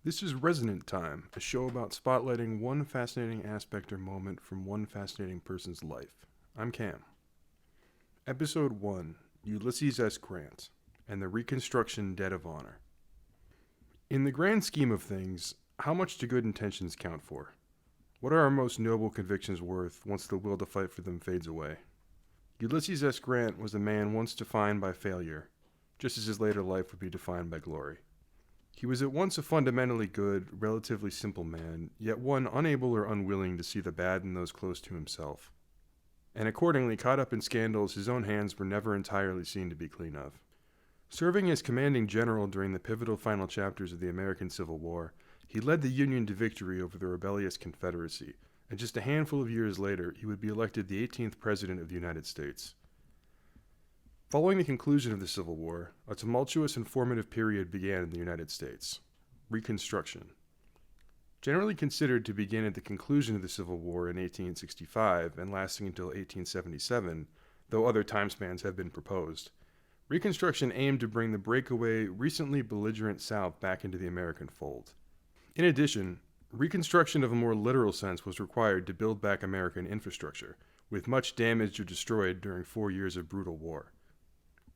This is Resonant Time, a show about spotlighting one fascinating aspect or moment from one fascinating person's life. I'm Cam. Episode 1, Ulysses S. Grant, and the Reconstruction Debt of Honor. In the grand scheme of things, how much do good intentions count for? What are our most noble convictions worth once the will to fight for them fades away? Ulysses S. Grant was a man once defined by failure, just as his later life would be defined by glory. He was at once a fundamentally good, relatively simple man, yet one unable or unwilling to see the bad in those close to himself. And accordingly, caught up in scandals his own hands were never entirely seen to be clean of. Serving as commanding general during the pivotal final chapters of the American Civil War, he led the Union to victory over the rebellious Confederacy, and just a handful of years later, he would be elected the 18th President of the United States. Following the conclusion of the Civil War, a tumultuous and formative period began in the United States. Reconstruction. Generally considered to begin at the conclusion of the Civil War in 1865 and lasting until 1877, though other time spans have been proposed, Reconstruction aimed to bring the breakaway, recently belligerent South back into the American fold. In addition, Reconstruction of a more literal sense was required to build back American infrastructure, with much damaged or destroyed during 4 years of brutal war.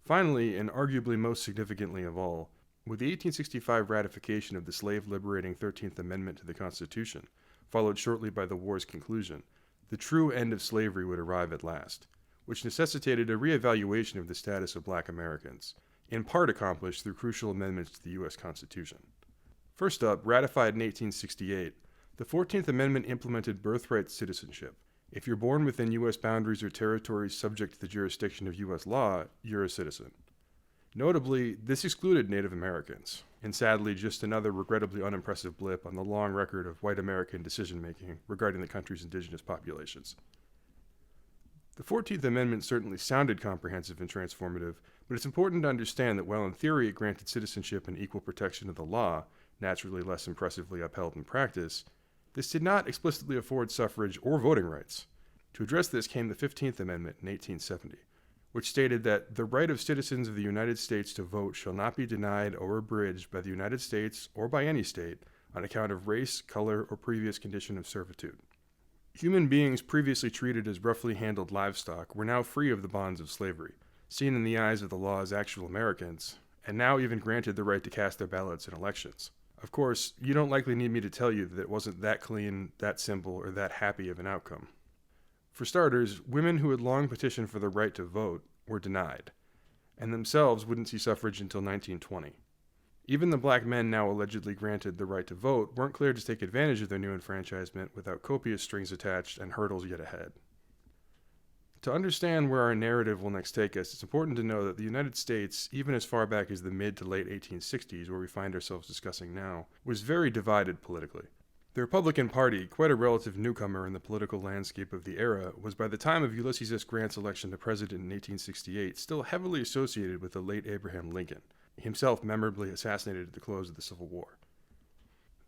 Finally, and arguably most significantly of all, with the 1865 ratification of the slave-liberating 13th Amendment to the Constitution, followed shortly by the war's conclusion, the true end of slavery would arrive at last, which necessitated a reevaluation of the status of black Americans, in part accomplished through crucial amendments to the U.S. Constitution. First up, ratified in 1868, the 14th Amendment implemented birthright citizenship. If you're born within U.S. boundaries or territories subject to the jurisdiction of U.S. law, you're a citizen. Notably, this excluded Native Americans, and sadly just another regrettably unimpressive blip on the long record of white American decision-making regarding the country's indigenous populations. The 14th Amendment certainly sounded comprehensive and transformative, but it's important to understand that while in theory it granted citizenship and equal protection of the law, naturally less impressively upheld in practice, this did not explicitly afford suffrage or voting rights. To address this came the 15th Amendment in 1870, which stated that the right of citizens of the United States to vote shall not be denied or abridged by the United States or by any state on account of race, color, or previous condition of servitude. Human beings previously treated as roughly handled livestock were now free of the bonds of slavery, seen in the eyes of the law as actual Americans, and now even granted the right to cast their ballots in elections. Of course, you don't likely need me to tell you that it wasn't that clean, that simple, or that happy of an outcome. For starters, women who had long petitioned for the right to vote were denied, and themselves wouldn't see suffrage until 1920. Even the black men now allegedly granted the right to vote weren't cleared to take advantage of their new enfranchisement without copious strings attached and hurdles yet ahead. To understand where our narrative will next take us, it's important to know that the United States, even as far back as the mid to late 1860s, where we find ourselves discussing now, was very divided politically. The Republican Party, quite a relative newcomer in the political landscape of the era, was by the time of Ulysses S. Grant's election to president in 1868 still heavily associated with the late Abraham Lincoln, himself memorably assassinated at the close of the Civil War.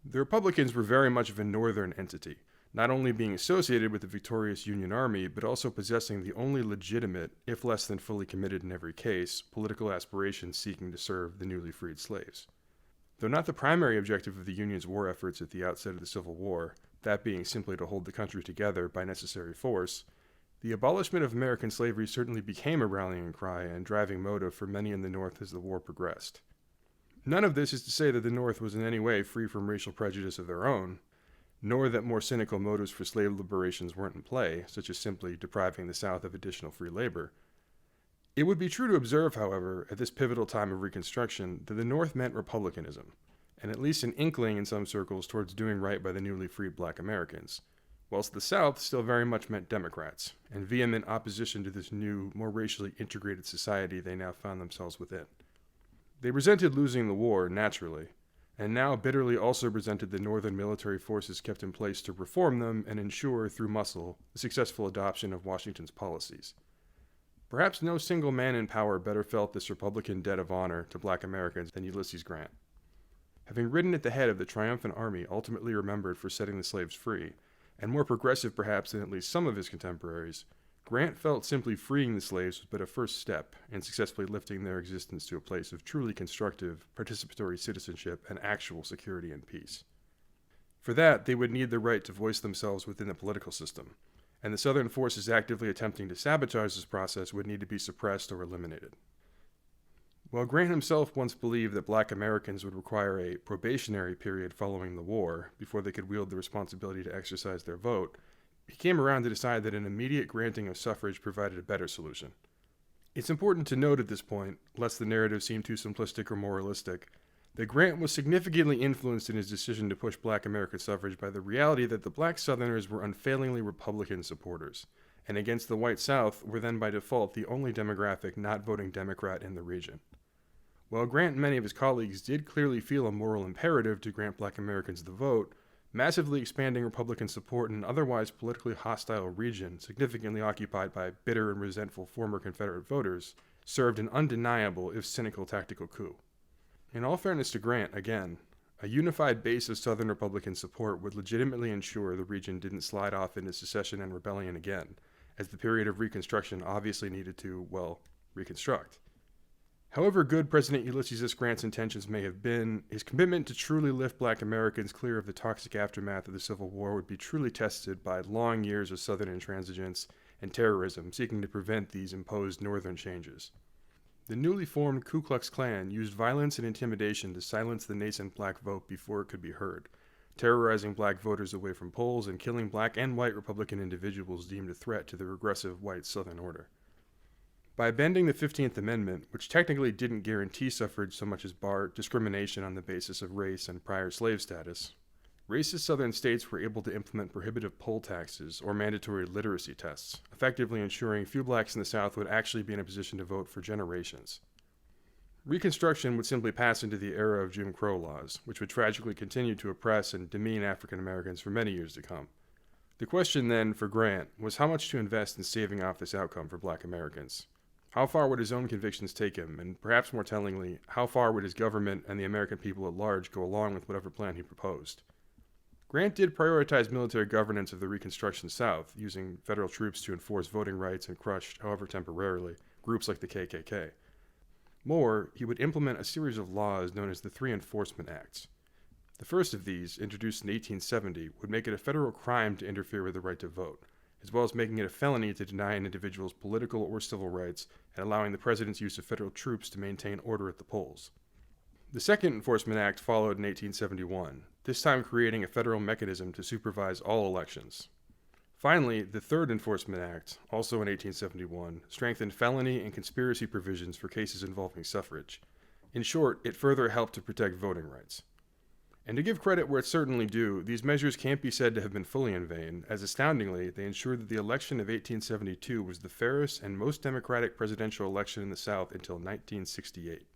The Republicans were very much of a northern entity, not only being associated with the victorious Union Army, but also possessing the only legitimate, if less than fully committed in every case, political aspirations seeking to serve the newly freed slaves. Though not the primary objective of the Union's war efforts at the outset of the Civil War, that being simply to hold the country together by necessary force, the abolishment of American slavery certainly became a rallying cry and driving motive for many in the North as the war progressed. None of this is to say that the North was in any way free from racial prejudice of their own, nor that more cynical motives for slave liberations weren't in play, such as simply depriving the South of additional free labor. It would be true to observe, however, at this pivotal time of Reconstruction, that the North meant republicanism, and at least an inkling in some circles towards doing right by the newly freed black Americans, whilst the South still very much meant Democrats, and vehement opposition to this new, more racially integrated society they now found themselves within. They resented losing the war, naturally, and now bitterly also resented the northern military forces kept in place to reform them and ensure, through muscle, the successful adoption of Washington's policies. Perhaps no single man in power better felt this Republican debt of honor to black Americans than Ulysses Grant. Having ridden at the head of the triumphant army ultimately remembered for setting the slaves free, and more progressive perhaps than at least some of his contemporaries, Grant felt simply freeing the slaves was but a first step in successfully lifting their existence to a place of truly constructive, participatory citizenship and actual security and peace. For that, they would need the right to voice themselves within the political system, and the Southern forces actively attempting to sabotage this process would need to be suppressed or eliminated. While Grant himself once believed that black Americans would require a probationary period following the war before they could wield the responsibility to exercise their vote, he came around to decide that an immediate granting of suffrage provided a better solution. It's important to note at this point, lest the narrative seem too simplistic or moralistic, that Grant was significantly influenced in his decision to push black American suffrage by the reality that the black Southerners were unfailingly Republican supporters, and against the white South were then by default the only demographic not voting Democrat in the region. While Grant and many of his colleagues did clearly feel a moral imperative to grant black Americans the vote, massively expanding Republican support in an otherwise politically hostile region significantly occupied by bitter and resentful former Confederate voters served an undeniable, if cynical, tactical coup. In all fairness to Grant, again, a unified base of Southern Republican support would legitimately ensure the region didn't slide off into secession and rebellion again, as the period of Reconstruction obviously needed to, well, reconstruct. However good President Ulysses S. Grant's intentions may have been, his commitment to truly lift black Americans clear of the toxic aftermath of the Civil War would be truly tested by long years of Southern intransigence and terrorism seeking to prevent these imposed Northern changes. The newly formed Ku Klux Klan used violence and intimidation to silence the nascent black vote before it could be heard, terrorizing black voters away from polls and killing black and white Republican individuals deemed a threat to the regressive white Southern order. By bending the 15th Amendment, which technically didn't guarantee suffrage so much as bar discrimination on the basis of race and prior slave status, racist Southern states were able to implement prohibitive poll taxes or mandatory literacy tests, effectively ensuring few blacks in the South would actually be in a position to vote for generations. Reconstruction would simply pass into the era of Jim Crow laws, which would tragically continue to oppress and demean African Americans for many years to come. The question then, for Grant, was how much to invest in staving off this outcome for black Americans. How far would his own convictions take him, and perhaps more tellingly, how far would his government and the American people at large go along with whatever plan he proposed? Grant did prioritize military governance of the Reconstruction South, using federal troops to enforce voting rights and crush, however temporarily, groups like the KKK. More, he would implement a series of laws known as the Three Enforcement Acts. The first of these, introduced in 1870, would make it a federal crime to interfere with the right to vote, as well as making it a felony to deny an individual's political or civil rights and allowing the president's use of federal troops to maintain order at the polls. The Second Enforcement Act followed in 1871, this time creating a federal mechanism to supervise all elections. Finally, the Third Enforcement Act, also in 1871, strengthened felony and conspiracy provisions for cases involving suffrage. In short, it further helped to protect voting rights. And to give credit where it's certainly due, these measures can't be said to have been fully in vain, as astoundingly, they ensured that the election of 1872 was the fairest and most democratic presidential election in the South until 1968.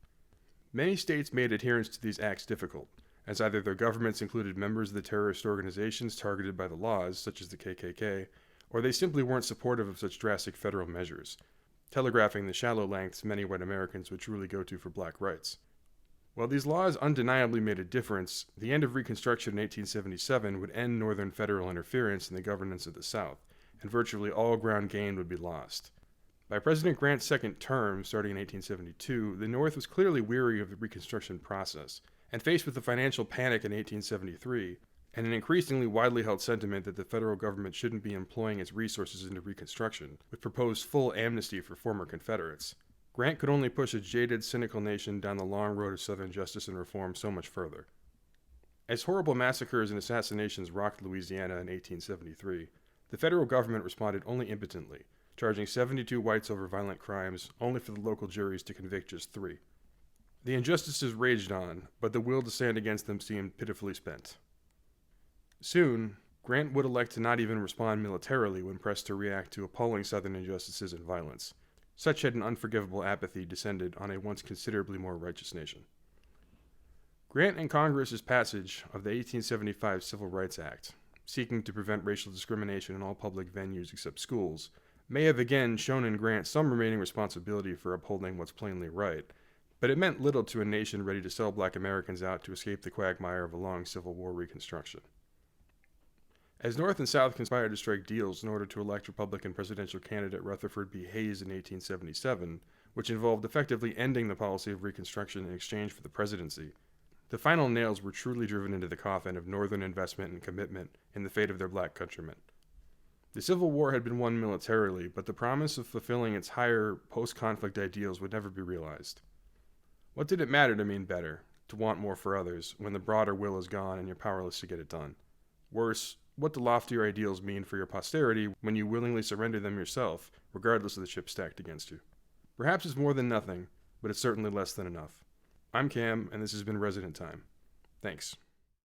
Many states made adherence to these acts difficult, as either their governments included members of the terrorist organizations targeted by the laws, such as the KKK, or they simply weren't supportive of such drastic federal measures, telegraphing the shallow lengths many white Americans would truly go to for black rights. While these laws undeniably made a difference, the end of Reconstruction in 1877 would end Northern federal interference in the governance of the South, and virtually all ground gained would be lost. By President Grant's second term, starting in 1872, the North was clearly weary of the Reconstruction process, and faced with the financial panic in 1873, and an increasingly widely held sentiment that the federal government shouldn't be employing its resources into Reconstruction, with proposed full amnesty for former Confederates, Grant could only push a jaded, cynical nation down the long road of Southern justice and reform so much further. As horrible massacres and assassinations rocked Louisiana in 1873, the federal government responded only impotently, charging 72 whites over violent crimes, only for the local juries to convict just 3. The injustices raged on, but the will to stand against them seemed pitifully spent. Soon, Grant would elect to not even respond militarily when pressed to react to appalling Southern injustices and violence. Such had an unforgivable apathy descended on a once considerably more righteous nation. Grant and Congress's passage of the 1875 Civil Rights Act, seeking to prevent racial discrimination in all public venues except schools, may have again shown in Grant some remaining responsibility for upholding what's plainly right, but it meant little to a nation ready to sell black Americans out to escape the quagmire of a long Civil War reconstruction. As North and South conspired to strike deals in order to elect Republican presidential candidate Rutherford B. Hayes in 1877, which involved effectively ending the policy of Reconstruction in exchange for the presidency, the final nails were truly driven into the coffin of Northern investment and commitment in the fate of their black countrymen. The Civil War had been won militarily, but the promise of fulfilling its higher post-conflict ideals would never be realized. What did it matter to mean better, to want more for others, when the broader will is gone and you're powerless to get it done? Worse, what do loftier ideals mean for your posterity when you willingly surrender them yourself, regardless of the chips stacked against you? Perhaps it's more than nothing, but it's certainly less than enough. I'm Cam, and this has been Resonant Time. Thanks.